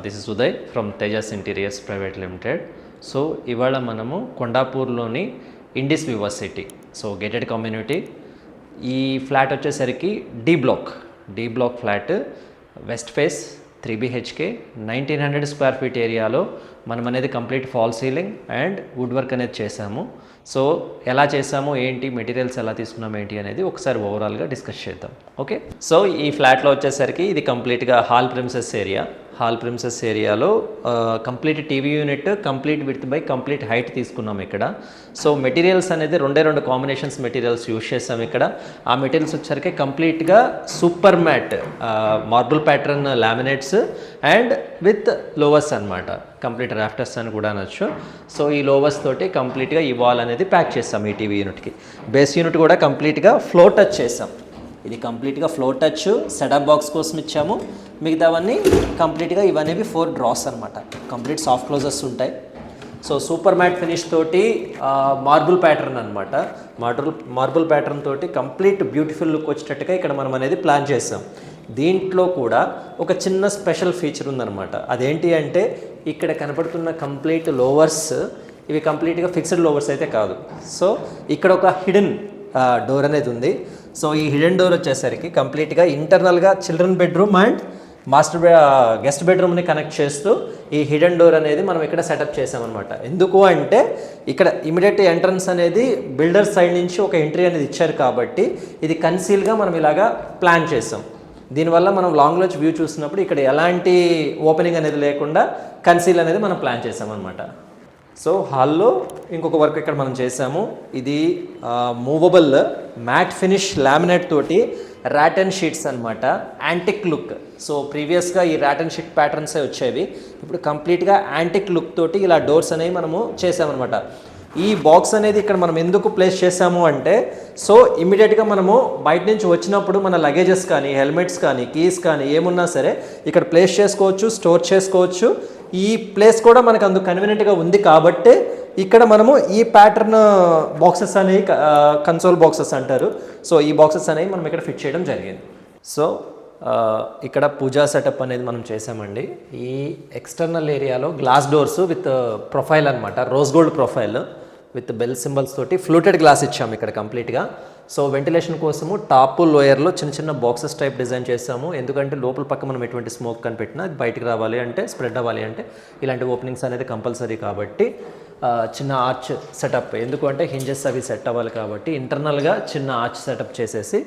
This is Uday from Tejas interiors private limited. So ఇవాళ మనము కొండాపూర్లోని ఇండిస్ వివర్సిటీ, సో గేటెడ్ కమ్యూనిటీ, ఈ ఫ్లాట్ వచ్చేసరికి D block flat, west face, 3 BHK, 1900 square feet ఏరియాలో మనం అనేది complete false ceiling and wood work అనేది చేసాము. సో ఎలా చేసాము ఏంటి, మెటీరియల్స్ ఎలా తీసుకున్నాం ఏంటి అనేది ఒకసారి ఓవరాల్గా డిస్కస్ చేద్దాం. ఓకే, సో ఈ ఫ్లాట్లో వచ్చేసరికి ఇది కంప్లీట్గా హాల్ ప్రిన్సెస్ ఏరియాలో complete TV unit, complete width by complete height తీసుకున్నాం ఇక్కడ. సో మెటీరియల్స్ అనేది రెండు కాంబినేషన్స్ మెటీరియల్స్ యూజ్ చేసాం ఇక్కడ. ఆ మెటీరియల్స్ వచ్చేసరికి కంప్లీట్గా super matt marble pattern laminates and with louvers అనమాట, కంప్లీట్ రాఫ్టర్స్ అని కూడా అనొచ్చు. సో ఈ లోవర్స్ తోటి కంప్లీట్గా ఈ వాల్ అనేది ప్యాక్ చేస్తాం ఈ టీవీ యూనిట్కి. బేస్ యూనిట్ కూడా కంప్లీట్గా ఫ్లోర్ టచ్ చేసాం. ఇది కంప్లీట్గా ఫ్లోర్ టచ్ సెటప్ బాక్స్ కోసం ఇచ్చాము. మిగతావన్నీ కంప్లీట్గా ఇవనేవి 4 డ్రాస్ అనమాట, కంప్లీట్ సాఫ్ట్ క్లోజర్స్ ఉంటాయి. సో సూపర్ మ్యాట్ ఫినిష్ తోటి మార్బుల్ ప్యాటర్న్ అనమాట, మార్బుల్ ప్యాటర్న్ తోటి కంప్లీట్ బ్యూటిఫుల్ లుక్ వచ్చేటట్టుగా ఇక్కడ మనం అనేది ప్లాన్ చేసాం. దీంట్లో కూడా ఒక చిన్న స్పెషల్ ఫీచర్ ఉందన్నమాట. అదేంటి అంటే ఇక్కడ కనపడుతున్న కంప్లీట్ లోవర్స్ ఇవి కంప్లీట్గా ఫిక్స్డ్ లోవర్స్ అయితే కాదు. సో ఇక్కడ ఒక హిడెన్ డోర్ అనేది ఉంది. సో ఈ హిడెన్ డోర్ వచ్చేసరికి కంప్లీట్గా ఇంటర్నల్గా చిల్డ్రన్ బెడ్రూమ్ అండ్ గెస్ట్ బెడ్రూమ్ని కనెక్ట్ చేస్తూ ఈ హిడెన్ డోర్ అనేది మనం ఇక్కడ సెటప్ చేసామన్నమాట. ఎందుకు అంటే ఇక్కడ ఇమీడియట్ ఎంట్రన్స్ అనేది బిల్డర్ సైడ్ నుంచి ఒక ఎంట్రీ అనేది ఇచ్చారు కాబట్టి ఇది కన్సీల్గా మనం ఇలాగా ప్లాన్ చేసాం. దీనివల్ల మనం లాంగ్ లోంచి వ్యూ చూసినప్పుడు ఇక్కడ ఎలాంటి ఓపెనింగ్ అనేది లేకుండా కన్సీల్ అనేది మనం ప్లాన్ చేసామన్నమాట. సో హాల్లో ఇంకొక వర్క్ ఇక్కడ మనం చేసాము. ఇది మూవబుల్ మ్యాట్ ఫినిష్ లామినేట్ తోటి ర్యాటన్ షీట్స్ అనమాట, యాంటిక్ లుక్. సో ప్రీవియస్గా ఈ ర్యాటన్ షీట్ ప్యాటర్న్సే వచ్చేవి, ఇప్పుడు కంప్లీట్గా యాంటిక్ లుక్ తోటి ఇలా డోర్స్ అనేవి మనము చేసామన్నమాట. ఈ బాక్స్ అనేది ఇక్కడ మనం ఎందుకు ప్లేస్ చేసాము అంటే, సో ఇమ్మీడియట్గా మనము బయట నుంచి వచ్చినప్పుడు మన లగేజెస్ కానీ, హెల్మెట్స్ కానీ, కీస్ కానీ ఏమున్నా సరే ఇక్కడ ప్లేస్ చేసుకోవచ్చు, స్టోర్ చేసుకోవచ్చు. ఈ ప్లేస్ కూడా మనకు అందుకు కన్వీనియంట్గా ఉంది కాబట్టి ఇక్కడ మనము ఈ ప్యాటర్న్ బాక్సెస్ అనేవి కన్సోల్ బాక్సెస్ అంటారు. సో ఈ బాక్సెస్ అనేవి మనం ఇక్కడ ఫిట్ చేయడం జరిగింది. సో ఇక్కడ పూజా సెటప్ అనేది మనం చేసామండి. ఈ ఎక్స్టర్నల్ ఏరియాలో గ్లాస్ డోర్స్ విత్ ప్రొఫైల్ అనమాట, rose gold profile with bell symbols తోటి ఫ్లూటెడ్ గ్లాస్ ఇచ్చాము ఇక్కడ కంప్లీట్గా. సో వెంటిలేషన్ కోసము టాప్ లోయర్లో చిన్న బాక్సెస్ టైప్ డిజైన్ చేసాము. ఎందుకంటే లోపల పక్క మనం ఎటువంటి స్మోక్ కనిపెట్టినా అది బయటికి రావాలి అంటే, స్ప్రెడ్ అవ్వాలి అంటే ఇలాంటి ఓపెనింగ్స్ అనేది కంపల్సరీ కాబట్టి చిన్న ఆర్చ్ సెటప్, ఎందుకు అంటే హింజెస్ అవి సెట్ అవ్వాలి కాబట్టి ఇంటర్నల్గా చిన్న ఆర్చ్ సెటప్ చేసేసి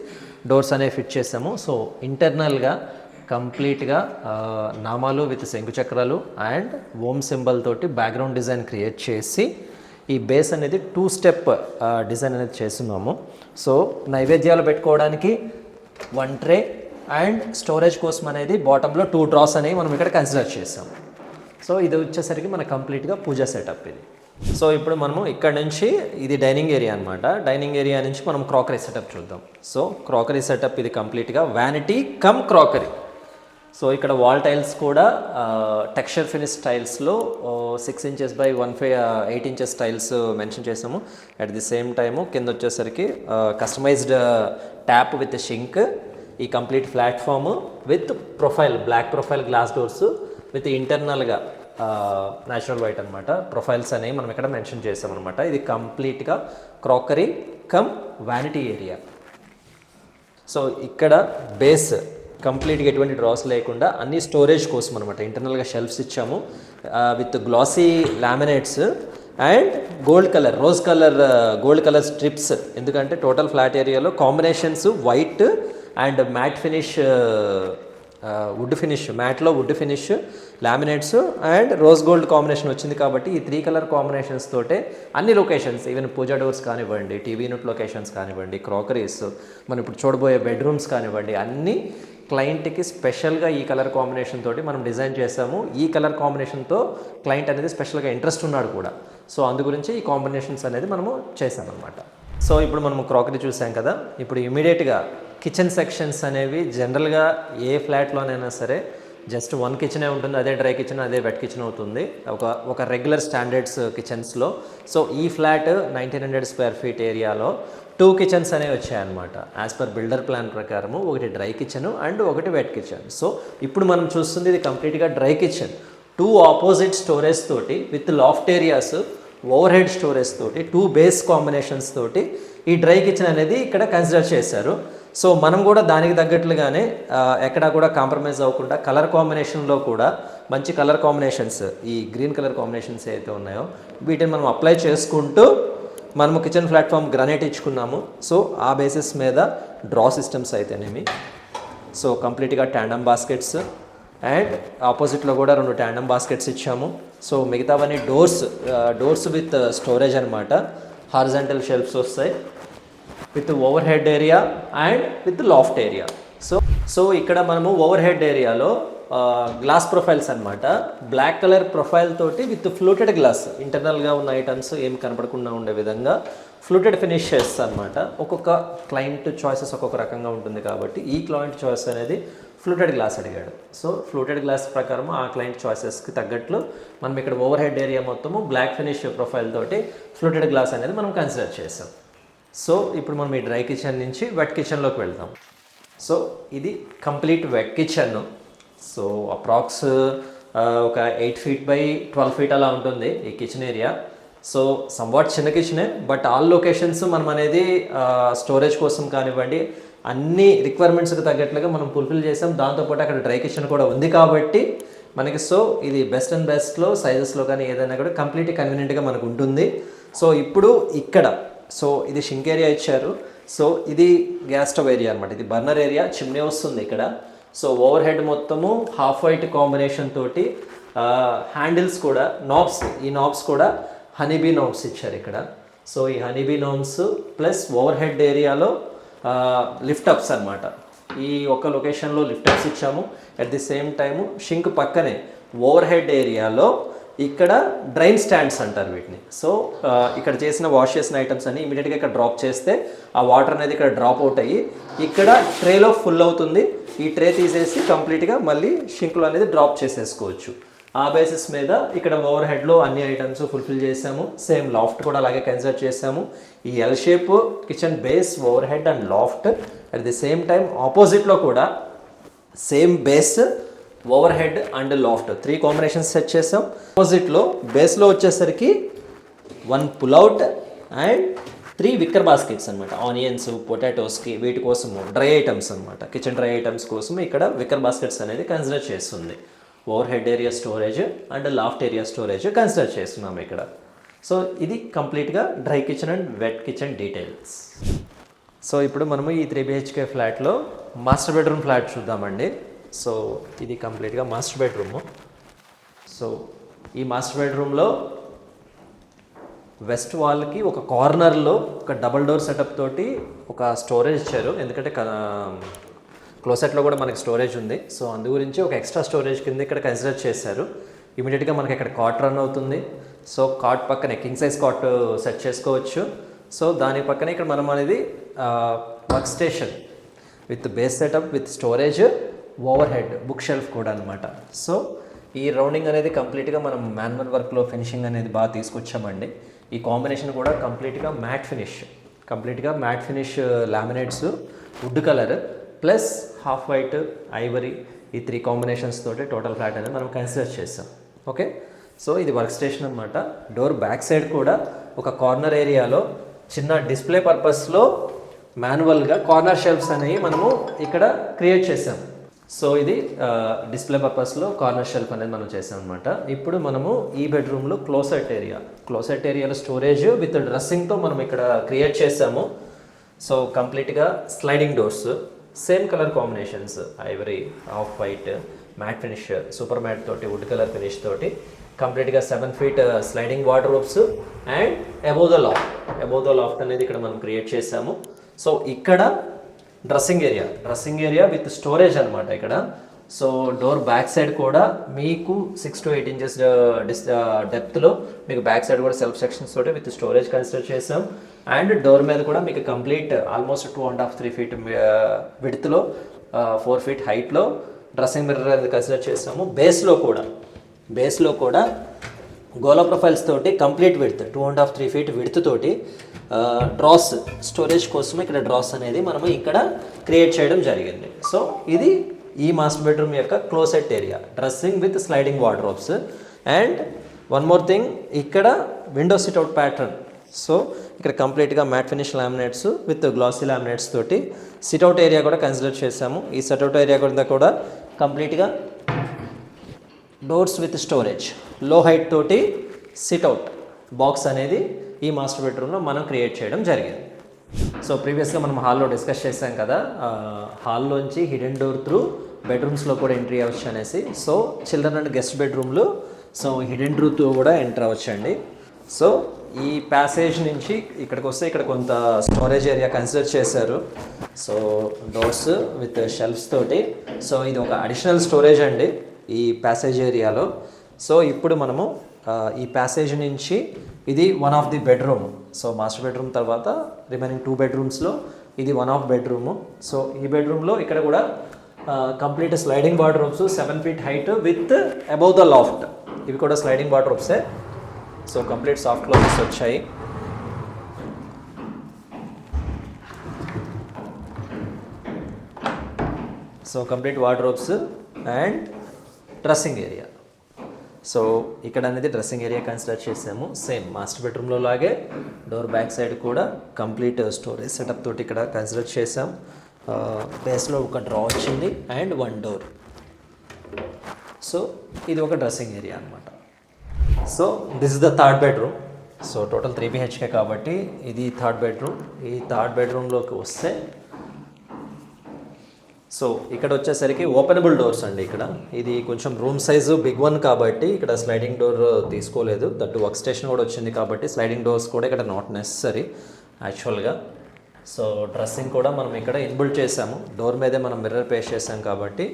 డోర్స్ అనేవి ఫిట్ చేసాము. సో ఇంటర్నల్గా కంప్లీట్గా నామాలు విత్ శంకుచక్రాలు అండ్ ఓం సింబల్ తోటి బ్యాక్గ్రౌండ్ డిజైన్ క్రియేట్ చేసి ఈ బేస్ అనేది 2 స్టెప్ డిజైన్ అనేది చేస్తున్నాము. సో నైవేద్యాలు పెట్టుకోవడానికి 1 ట్రే అండ్ స్టోరేజ్ కోసం అనేది బాటంలో 2 డ్రాస్ అనేవి మనం ఇక్కడ కన్సిడర్ చేసాము. సో ఇది వచ్చేసరికి మన కంప్లీట్గా పూజా సెటప్ ఇది. సో ఇప్పుడు మనము ఇక్కడ నుంచి ఇది డైనింగ్ ఏరియా అనమాట. డైనింగ్ ఏరియా నుంచి మనం క్రాకరీ సెటప్ చూద్దాం. సో క్రాకరీ సెటప్ ఇది కంప్లీట్గా వ్యానిటీ కమ్ క్రాకరీ. సో ఇక్కడ వాల్ టైల్స్ కూడా టెక్స్చర్ ఫినిష్ టైల్స్లో 6 inches by 8 inches tiles mention చేసాము. అట్ ది సేమ్ టైము కింద వచ్చేసరికి కస్టమైజ్డ్ ట్యాప్ విత్ షింక్, ఈ complete platform with profile, black profile glass doors with ఇంటర్నల్గా న్యాచురల్ వైట్ అనమాట profiles అనేవి మనం ఇక్కడ మెన్షన్ చేసామన్నమాట. ఇది కంప్లీట్గా crockery come vanity area. So ఇక్కడ బేస్ కంప్లీట్గా ఎటువంటి డ్రాస్ లేకుండా అన్ని స్టోరేజ్ కోసం అనమాట. ఇంటర్నల్గా షెల్ఫ్స్ ఇచ్చాము with glossy laminates and rose colour strips. ఎందుకంటే టోటల్ ఫ్లాట్ ఏరియాలో combinations white and matte finish, wood finish, మ్యాట్లో wood finish, laminates and rose gold combination వచ్చింది కాబట్టి ఈ 3 కలర్ కాంబినేషన్స్ తోటే అన్ని లొకేషన్స్, ఈవెన్ పూజా డోర్స్ కానివ్వండి, టీవీ యూనిట్ లొకేషన్స్ కానివ్వండి, క్రాకరీస్, మనం ఇప్పుడు చూడబోయే బెడ్రూమ్స్ కానివ్వండి, అన్నీ క్లయింట్కి స్పెషల్గా ఈ కలర్ కాంబినేషన్ తోటి మనం డిజైన్ చేసాము. ఈ కలర్ కాంబినేషన్తో క్లయింట్ అనేది స్పెషల్గా ఇంట్రెస్ట్ ఉన్నాడు కూడా. సో అందు గురించి ఈ కాంబినేషన్స్ అనేది మనము చేసామన్నమాట. సో ఇప్పుడు మనము క్రాకరీ చూసాం కదా, ఇప్పుడు ఇమీడియట్గా కిచెన్ సెక్షన్స్ అనేవి జనరల్గా ఏ ఫ్లాట్లోనైనా సరే జస్ట్ వన్ కిచెనే ఉంటుంది, అదే డ్రై కిచెన్ అదే వెట్ కిచెన్ అవుతుంది ఒక రెగ్యులర్ స్టాండర్డ్స్ కిచెన్స్లో. సో ఈ ఫ్లాట్ 1900 స్క్వేర్ ఫీట్ ఏరియాలో 2 కిచెన్స్ అనేవి వచ్చాయన్నమాట. యాజ్ పర్ బిల్డర్ ప్లాన్ ప్రకారము ఒకటి డ్రై కిచెన్ అండ్ ఒకటి వెట్ కిచెన్. సో ఇప్పుడు మనం చూస్తుంది ఇది కంప్లీట్గా డ్రై కిచెన్, 2 ఆపోజిట్ స్టోరేజ్ తోటి with laughed areas, over head storage తోటి, 2 బేస్ కాంబినేషన్స్ తోటి ఈ డ్రై కిచెన్ అనేది ఇక్కడ కన్సిడర్ చేశారు. సో మనం కూడా దానికి తగ్గట్లుగానే ఎక్కడా కూడా కాంప్రమైజ్ అవ్వకుండా కలర్ కాంబినేషన్లో కూడా మంచి కలర్ కాంబినేషన్స్, ఈ గ్రీన్ కలర్ కాంబినేషన్స్ ఏవైతే ఉన్నాయో వీటిని మనం అప్లై చేసుకుంటూ మనము కిచెన్ ప్లాట్ఫామ్ గ్రానైట్ ఇచ్చుకున్నాము. సో ఆ బేసిస్ మీద డ్రా సిస్టమ్స్ అయితేనేమి, సో కంప్లీట్గా ట్యాండమ్ బాస్కెట్స్ అండ్ ఆపోజిట్లో కూడా 2 ట్యాండమ్ బాస్కెట్స్ ఇచ్చాము. సో మిగతావన్నీ డోర్స్ విత్ స్టోరేజ్ అనమాట. హారిజాంటల్ షెల్ఫ్స్ వస్తాయి with over head area and with laughed area. So ఇక్కడ మనము ఓవర్ హెడ్ ఏరియాలో గ్లాస్ ప్రొఫైల్స్ అనమాట, బ్లాక్ కలర్ ప్రొఫైల్ తోటి విత్ ఫ్లూటెడ్ గ్లాస్, ఇంటర్నల్గా ఉన్న ఐటమ్స్ ఏం కనపడకుండా ఉండే విధంగా ఫ్లూటెడ్ ఫినిషెస్ అనమాట. ఒక్కొక్క క్లయింట్ చాయిసెస్ ఒక్కొక్క రకంగా ఉంటుంది కాబట్టి ఈ క్లయింట్ చాయిస్ అనేది ఫ్లూటెడ్ గ్లాస్ అడిగాడు. సో ఫ్లూటెడ్ గ్లాస్ ప్రకారం ఆ క్లయింట్ చాయిసెస్కి తగ్గట్లు మనం ఇక్కడ ఓవర్ హెడ్ ఏరియా మొత్తము బ్లాక్ ఫినిష్ ప్రొఫైల్ తోటి ఫ్లూటెడ్ గ్లాస్ అనేది మనం కన్సిడర్ చేసాం. సో ఇప్పుడు మనం ఈ డ్రై కిచెన్ నుంచి వెట్ కిచెన్లోకి వెళ్తాం. సో ఇది complete wet kitchen. So approx ఒక 8 feet by 12 feet అలా ఉంటుంది ఈ కిచెన్ ఏరియా. సో సంవాట్ చిన్న కిచెనే, బట్ ఆల్ లొకేషన్స్ మనం అనేది స్టోరేజ్ కోసం కానివ్వండి అన్ని రిక్వైర్మెంట్స్కి తగ్గట్లుగా మనం ఫుల్ఫిల్ చేసాం. దాంతోపాటు అక్కడ డ్రై కిచెన్ కూడా ఉంది కాబట్టి మనకి సో ఇది బెస్ట్ అండ్ బెస్ట్లో సైజెస్లో కానీ ఏదైనా కూడా కంప్లీట్ కన్వీనియంట్గా మనకు ఉంటుంది. సో ఇప్పుడు ఇక్కడ సో ఇది షింక్ ఏరియా ఇచ్చారు. సో ఇది గ్యాస్ స్టవ్ ఏరియా అనమాట, ఇది బర్నర్ ఏరియా, చిమ్నీ వస్తుంది ఇక్కడ. సో ఓవర్ హెడ్ మొత్తము హాఫ్ వైట్ కాంబినేషన్ తోటి హ్యాండిల్స్ కూడా ఈ నాబ్స్ కూడా హనీబీ నాబ్స్ ఇచ్చారు ఇక్కడ. సో ఈ honeybee knobs plus over head ఏరియాలో లిఫ్టప్స్ అనమాట. ఈ ఒక్క లొకేషన్లో లిఫ్టప్స్ ఇచ్చాము. At the same time sink పక్కనే ఓవర్ హెడ్ ఏరియాలో ఇక్కడ డ్రైన్ స్టాండ్స్ అంటారు వీటిని. సో ఇక్కడ వాష్ చేసిన ఐటమ్స్ అన్ని ఇమీడియట్గా ఇక్కడ డ్రాప్ చేస్తే ఆ వాటర్ అనేది ఇక్కడ డ్రాప్ అవుట్ అయ్యి ఇక్కడ ట్రేలో ఫుల్ అవుతుంది. ఈ ట్రే తీసేసి కంప్లీట్గా మళ్ళీ షింక్లో అనేది డ్రాప్ చేసేసుకోవచ్చు. ఆ బేసిస్ మీద ఇక్కడ ఓవర్ హెడ్లో అన్ని ఐటమ్స్ ఫుల్ఫిల్ చేసాము. సేమ్ లాఫ్ట్ కూడా అలాగే కన్సిడర్ చేసాము. ఈ L shape kitchen base, over head and laughed. At the same time ఆపోజిట్లో కూడా same base, over head and laughed 3 combinations set చేసాం. ఆపోజిట్లో బేస్లో వచ్చేసరికి 1 పుల్అవుట్ అండ్ 3 విక్కర్ బాస్కెట్స్ అనమాట. ఆనియన్స్, పొటాటోస్కి వీటి కోసము డ్రై ఐటమ్స్ అనమాట, కిచెన్ డ్రై ఐటమ్స్ కోసం ఇక్కడ విక్కర్ బాస్కెట్స్ అనేది కన్సిడర్ చేస్తుంది. Over head area storage and laughed area storage consider చేస్తున్నాం ఇక్కడ. సో ఇది కంప్లీట్గా dry kitchen and wet kitchen details. So ఇప్పుడు మనము ఈ 3 BHK ఫ్లాట్లో మాస్టర్ బెడ్రూమ్ ఫ్లాట్ చూద్దామండి. సో ఇది కంప్లీట్గా మాస్టర్ బెడ్రూము. సో ఈ మాస్టర్ బెడ్రూమ్లో వెస్ట్ వాల్కి ఒక కార్నర్లో ఒక డబల్ డోర్ సెటప్ తోటి ఒక స్టోరేజ్ ఇచ్చారు. ఎందుకంటే క్లోసెట్లో కూడా మనకి స్టోరేజ్ ఉంది. సో అందు గురించి ఒక ఎక్స్ట్రా స్టోరేజ్ కింద ఇక్కడ కన్సిడర్ చేశారు. ఇమీడియట్గా మనకి ఇక్కడ కాట్ రన్ అవుతుంది. సో కాట్ పక్కనే కింగ్ సైజ్ కాట్ సెట్ చేసుకోవచ్చు. సో దాని పక్కనే ఇక్కడ మనం అనేది work station with base setup with storage, over head book shelf కూడా అనమాట. సో ఈ రౌండింగ్ అనేది కంప్లీట్గా మనం మాన్యువల్ వర్క్లో ఫినిషింగ్ అనేది బాగా తీసుకొచ్చామండి. ఈ కాంబినేషన్ కూడా కంప్లీట్గా matt finish laminates, wood colour plus half white, ivory, ఈ 3 కాంబినేషన్స్ తోటి టోటల్ ఫ్లాట్ అనేది మనం కన్సిడర్ చేస్తాం. ఓకే, సో ఇది వర్క్ స్టేషన్ అనమాట. డోర్ బ్యాక్ సైడ్ కూడా ఒక కార్నర్ ఏరియాలో చిన్న డిస్ప్లే పర్పస్లో మాన్యువల్గా కార్నర్ షెల్ఫ్స్ అనేవి మనము ఇక్కడ క్రియేట్ చేసాం. సో ఇది డిస్ప్లే పర్పస్లో కార్నర్ షెల్ఫ్ అనేది మనం చేసాం అనమాట. ఇప్పుడు మనము ఈ బెడ్రూమ్లో క్లోసెట్ ఏరియాలో స్టోరేజ్ విత్ డ్రెస్సింగ్తో మనం ఇక్కడ క్రియేట్ చేసాము. సో కంప్లీట్గా sliding doors, same colour combinations, ivory, off white, matt finish, super matt తోటి, వుడ్ కలర్ ఫినిష్ తోటి కంప్లీట్గా 7 feet sliding wardrobes and above the loft అనేది ఇక్కడ మనం క్రియేట్ చేసాము. సో ఇక్కడ డ్రెస్సింగ్ ఏరియా విత్ స్టోరేజ్ అనమాట ఇక్కడ. సో డోర్ బ్యాక్ సైడ్ కూడా మీకు 6 to 8 inches డెప్త్లో మీకు బ్యాక్ సైడ్ కూడా సెల్ఫ్ సెక్షన్స్ తోటి విత్ స్టోరేజ్ కన్సిడర్ చేసాం. అండ్ డోర్ మీద కూడా మీకు కంప్లీట్ ఆల్మోస్ట్ 2.5-3 feet విడ్త్లో 4 feet హైట్లో డ్రెస్సింగ్ మిర్రర్ అనేది కన్సిడర్ చేస్తాము. బేస్లో కూడా గోలా ప్రొఫైల్స్ తోటి కంప్లీట్ విడ్త్ 2.5-3 ఫీట్ విడ్త్ తోటి డ్రాస్ స్టోరేజ్ కోసం ఇక్కడ డ్రాస్ అనేది మనము ఇక్కడ క్రియేట్ చేయడం జరిగింది. సో ఇది ఈ మాస్టర్ బెడ్రూమ్ యొక్క closet area, dressing with sliding wardrobes. And one more thing, ఇక్కడ విండో సిట్అవుట్ ప్యాటర్న్. సో ఇక్కడ కంప్లీట్గా matt finish laminates with glossy laminates తోటి సిట్అవుట్ ఏరియా కూడా కన్సిడర్ చేసాము. ఈ సిట్అవుట్ ఏరియా కూడా కంప్లీట్గా doors with storage, low height తోటి సిట్అవుట్ బాక్స్ అనేది ఈ మాస్టర్ బెడ్రూమ్లో మనం క్రియేట్ చేయడం జరిగింది. సో ప్రీవియస్గా మనం హాల్లో డిస్కస్ చేసాం కదా, హాల్లోంచి హిడెన్ డోర్ త్రూ బెడ్రూమ్స్లో కూడా ఎంట్రీ అవ్వచ్చు అనేసి. సో చిల్డ్రన్ అండ్ గెస్ట్ బెడ్రూమ్లు సో హిడెన్ డోర్ త్రూ కూడా ఎంటర్ అవ్వచ్చండి. సో ఈ ప్యాసేజ్ నుంచి ఇక్కడికి వస్తే ఇక్కడ కొంత స్టోరేజ్ ఏరియా కన్సిడర్ చేశారు. సో డోర్స్ విత్ షెల్ఫ్స్ తోటి. సో ఇది ఒక అడిషనల్ స్టోరేజ్ అండి ఈ ప్యాసేజ్ ఏరియాలో. సో ఇప్పుడు మనము ఈ ప్యాసేజ్ నుంచి ఇది one of the bedroom. So master bedroom తర్వాత రిమైనింగ్ 2 బెడ్రూమ్స్లో ఇది వన్ ఆఫ్ బెడ్రూము. సో ఈ బెడ్రూమ్లో ఇక్కడ కూడా complete sliding wardrobes 7 feet height with above the loft. ఇవి కూడా స్లైడింగ్ వార్డ్రోబ్సే. సో కంప్లీట్ సాఫ్ట్ క్లోజెస్ వచ్చాయి. So complete wardrobes and dressing area. So ఇక్కడ అనేది డ్రెస్సింగ్ ఏరియా కన్సిడర్ చేసాము. సేమ్ మాస్టర్ బెడ్రూమ్లో లాగే డోర్ బ్యాక్ సైడ్ కూడా కంప్లీట్ స్టోరేజ్ సెటప్ తోటి ఇక్కడ కన్సిడర్ చేసాం. బేస్లో ఒక డ్రా వచ్చింది అండ్ 1 డోర్. సో ఇది ఒక డ్రెస్సింగ్ ఏరియా అనమాట. So this is the third bedroom. So total 3 BHK కాబట్టి ఇది థర్డ్ బెడ్రూమ్. ఈ థర్డ్ బెడ్రూమ్లోకి వస్తే సో ఇక్కడ వచ్చేసరికి ఓపెనబుల్ డోర్స్ అండి. ఇక్కడ ఇది కొంచెం రూమ్ సైజు బిగ్ వన్ కాబట్టి ఇక్కడ స్లైడింగ్ డోర్ తీసుకోలేదు. దట్ వర్క్ స్టేషన్ కూడా వచ్చింది కాబట్టి స్లైడింగ్ డోర్స్ కూడా ఇక్కడ నాట్ నెసరీ యాక్చువల్గా. సో డ్రెస్సింగ్ కూడా మనం ఇక్కడ ఇన్బుల్డ్ చేసాము. డోర్ మీదే మనం మిర్రర్ పేస్ట్ చేసాం కాబట్టి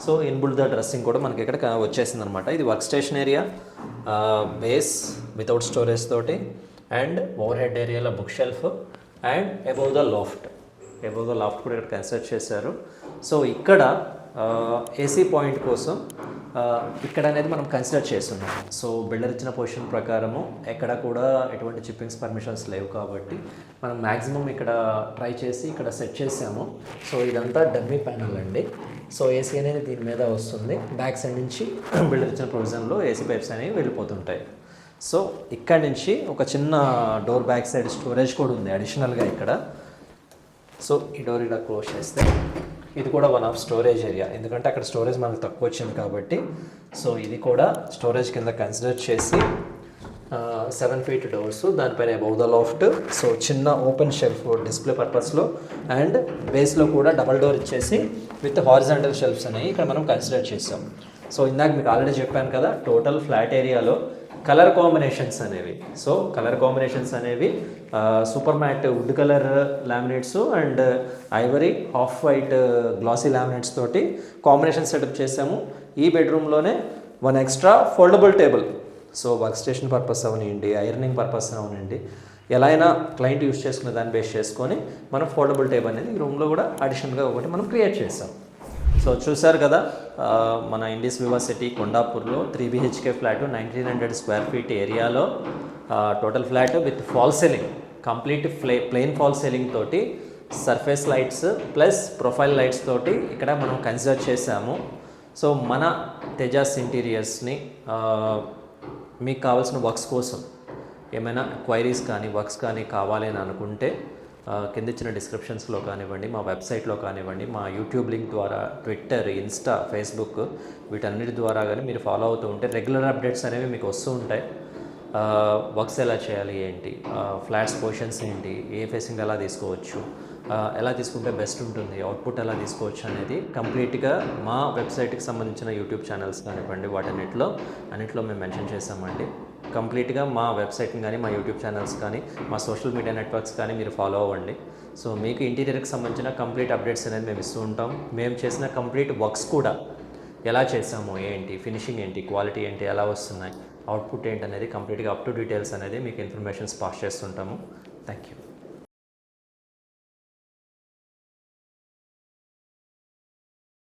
సో ఇన్బుల్డ్ ద డ్రెస్సింగ్ కూడా మనకి ఇక్కడ వచ్చేసింది అనమాట. ఇది work station area, base without storage తోటి అండ్ ఓవర్ హెడ్ ఏరియాలో book shelf and above the laughed కూడా ఇక్కడ కన్సిడర్ చేశారు. సో ఇక్కడ ఏసీ పాయింట్ కోసం ఇక్కడ అనేది మనం కన్సిడర్ చేస్తున్నాం. సో బిల్డర్ ఇచ్చిన పొజిషన్ ప్రకారము ఎక్కడ కూడా ఎటువంటి చిప్పింగ్స్ పర్మిషన్స్ లేవు కాబట్టి మనం మ్యాక్సిమం ఇక్కడ ట్రై చేసి ఇక్కడ సెట్ చేసాము. సో ఇదంతా డమ్మీ ప్యానల్ అండి. సో ఏసీ అనేది దీని మీద వస్తుంది. బ్యాక్ సైడ్ నుంచి బిల్డర్ ఇచ్చిన ప్రొవిజన్లో ఏసీ పైప్స్ అనేవి వెళ్ళిపోతుంటాయి. సో ఇక్కడ నుంచి ఒక చిన్న డోర్ బ్యాక్ సైడ్ స్టోరేజ్ కూడా ఉంది అడిషనల్గా ఇక్కడ. సో ఈ డోర్ ఇలా క్లోజ్ చేస్తే ఇది కూడా వన్ ఆఫ్ స్టోరేజ్ ఏరియా, ఎందుకంటే అక్కడ స్టోరేజ్ మనకు తక్కువ వచ్చింది కాబట్టి. సో ఇది కూడా స్టోరేజ్ కింద కన్సిడర్ చేసి 7 ఫీట్ డోర్స్, దానిపైన అబౌవ్ ద లాఫ్ట్. సో చిన్న ఓపెన్ షెల్ఫ్ డిస్ప్లే పర్పస్లో అండ్ బేస్లో కూడా డబల్ డోర్ ఇచ్చేసి విత్ హారిజాంటల్ షెల్ఫ్స్ అనేవి ఇక్కడ మనం కన్సిడర్ చేసాం. సో ఇందాక మీకు ఆల్రెడీ చెప్పాను కదా, టోటల్ ఫ్లాట్ ఏరియాలో కలర్ కాంబినేషన్స్ అనేవి super matte wood colour laminates and ivory off white glossy laminates తోటి కాంబినేషన్ సెటప్ చేసాము. ఈ బెడ్రూమ్లోనే 1 extra foldable table. So work station purpose అవనండి, ఐరనింగ్ పర్పస్ అవనండి, ఎలా అయినా క్లయింట్ యూస్ చేసుకునే దాన్ని బేస్ చేసుకొని మనం ఫోల్డబుల్ టేబుల్ అనేది ఈ రూమ్లో కూడా అడిషనల్గా ఒకటి మనం క్రియేట్ చేసాం. సో చూసారు కదా, మన ఇండిస్ వివాసిటీ కొండాపూర్లో 3 BHK ఫ్లాట్ 1900 స్క్వేర్ ఫీట్ ఏరియాలో total flat with fall ceiling, complete plain fall ceiling తోటి surface lights plus profile lights తోటి ఇక్కడ మనం కన్సిడర్ చేసాము. సో మన తేజాస్ ఇంటీరియర్స్ని మీకు కావాల్సిన వర్క్స్ కోసం ఏమైనా క్వైరీస్ కానీ వర్క్స్ కానీ కావాలి అని అనుకుంటే కింద ఇచ్చిన డిస్క్రిప్షన్స్లో కానివ్వండి, మా వెబ్సైట్లో కానివ్వండి, మా యూట్యూబ్ లింక్ ద్వారా, ట్విట్టర్, ఇన్స్టా, ఫేస్బుక్ వీటన్నిటి ద్వారా కానీ మీరు ఫాలో అవుతూ ఉంటే రెగ్యులర్ అప్డేట్స్ అనేవి మీకు వస్తూ ఉంటాయి. వర్క్స్ ఎలా చేయాలి ఏంటి, ఫ్లాట్స్ పొజిషన్స్ ఏంటి, ఏ ఫేసింగ్ ఎలా తీసుకోవచ్చు, ఎలా తీసుకుంటే బెస్ట్ ఉంటుంది, అవుట్పుట్ ఎలా తీసుకోవచ్చు అనేది కంప్లీట్గా మా వెబ్సైట్కి సంబంధించిన యూట్యూబ్ ఛానల్స్ కానివ్వండి అన్నిట్లో మేము మెన్షన్ చేసామండి. కంప్లీట్గా మా వెబ్సైట్ని కానీ, మా యూట్యూబ్ ఛానల్స్ కానీ, మా సోషల్ మీడియా నెట్వర్క్స్ కానీ మీరు ఫాలో అవ్వండి. సో మీకు ఇంటీరియర్కి సంబంధించిన కంప్లీట్ అప్డేట్స్ అనేది మేము ఇస్తూ ఉంటాం. మేము చేసిన కంప్లీట్ వర్క్స్ కూడా ఎలా చేసాము ఏంటి, ఫినిషింగ్ ఏంటి, క్వాలిటీ ఏంటి, ఎలా వస్తున్నాయి, అవుట్పుట్ ఏంటి అనేది కంప్లీట్గా అప్ టు డీటెయిల్స్ అనేది మీకు ఇన్ఫర్మేషన్స్ పాస్ చేస్తుంటాము. Thank you.